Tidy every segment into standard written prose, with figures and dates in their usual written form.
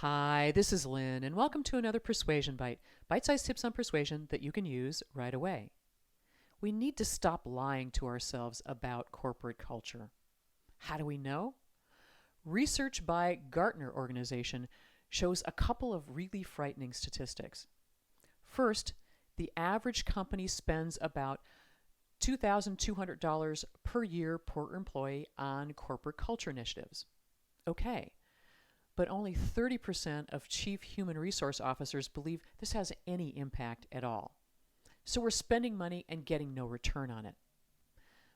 Hi, this is Lynn, and welcome to another Persuasion Byte. Bite-sized tips on persuasion that you can use right away. We need to stop lying to ourselves about corporate culture. How do we know? Research by Gartner organization shows a couple of really frightening statistics. First, the average company spends about $2,200 per year per employee on corporate culture initiatives. Okay. But only 30% of chief human resource officers believe this has any impact at all. So we're spending money and getting no return on it.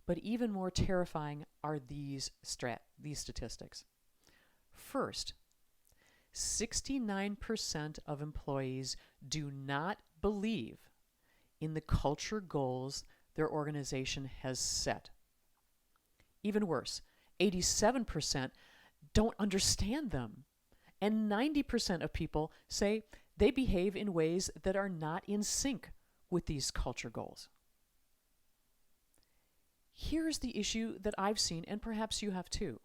But even more terrifying are these statistics. First, 69% of employees do not believe in the culture goals their organization has set. Even worse, 87% don't understand them. And 90% of people say they behave in ways that are not in sync with these culture goals. Here's the issue that I've seen, and perhaps you have too.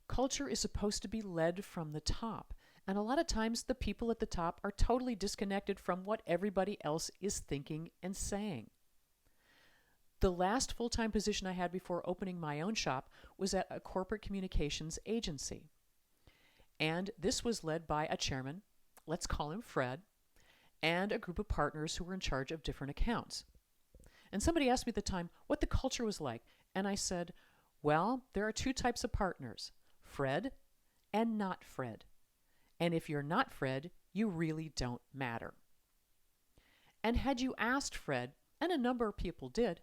Culture is supposed to be led from the top, and a lot of times the people at the top are totally disconnected from what everybody else is thinking and saying. The last full-time position I had before opening my own shop was at a corporate communications agency. And this was led by a chairman, let's call him Fred, and a group of partners who were in charge of different accounts. And somebody asked me at the time what the culture was like, and I said, well, there are two types of partners, Fred and not Fred. And if you're not Fred, you really don't matter. And had you asked Fred, and a number of people did,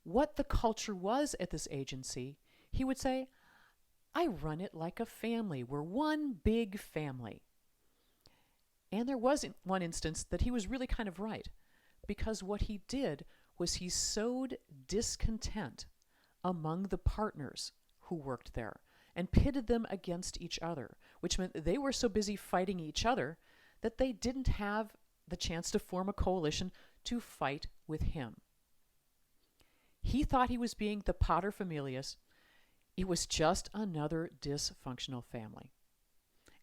what the culture was at this agency, he would say, I run it like a family. We're one big family. And there was one instance that he was really kind of right, because what he did was he sowed discontent among the partners who worked there and pitted them against each other, which meant they were so busy fighting each other that they didn't have the chance to form a coalition to fight with him. He thought he was being the paterfamilias. It was just another dysfunctional family.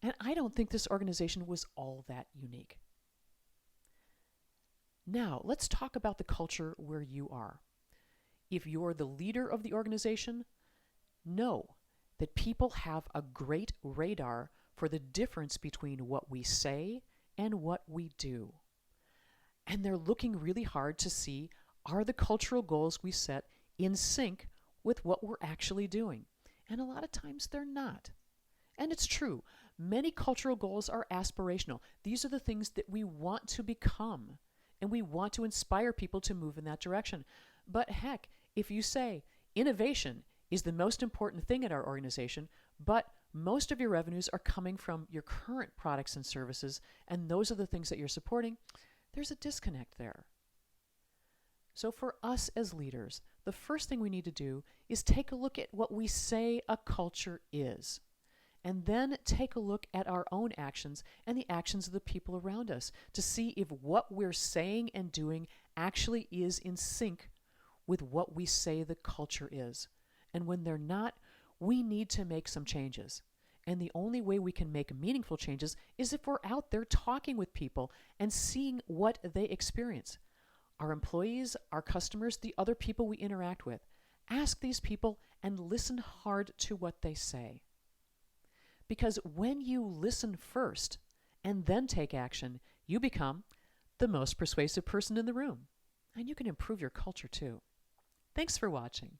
And I don't think this organization was all that unique. Now, let's talk about the culture where you are. If you're the leader of the organization, know that people have a great radar for the difference between what we say and what we do. And they're looking really hard to see, are the cultural goals we set in sync with what we're actually doing? And a lot of times they're not. And it's true. Many cultural goals are aspirational. These are the things that we want to become. And we want to inspire people to move in that direction. But heck, if you say innovation is the most important thing at our organization, but most of your revenues are coming from your current products and services, and those are the things that you're supporting, there's a disconnect there. So for us as leaders, the first thing we need to do is take a look at what we say a culture is. And then take a look at our own actions and the actions of the people around us to see if what we're saying and doing actually is in sync with what we say the culture is. And when they're not, we need to make some changes. And the only way we can make meaningful changes is if we're out there talking with people and seeing what they experience. Our employees, our customers, the other people we interact with. Ask these people and listen hard to what they say. Because when you listen first and then take action, you become the most persuasive person in the room. And you can improve your culture too. Thanks for watching.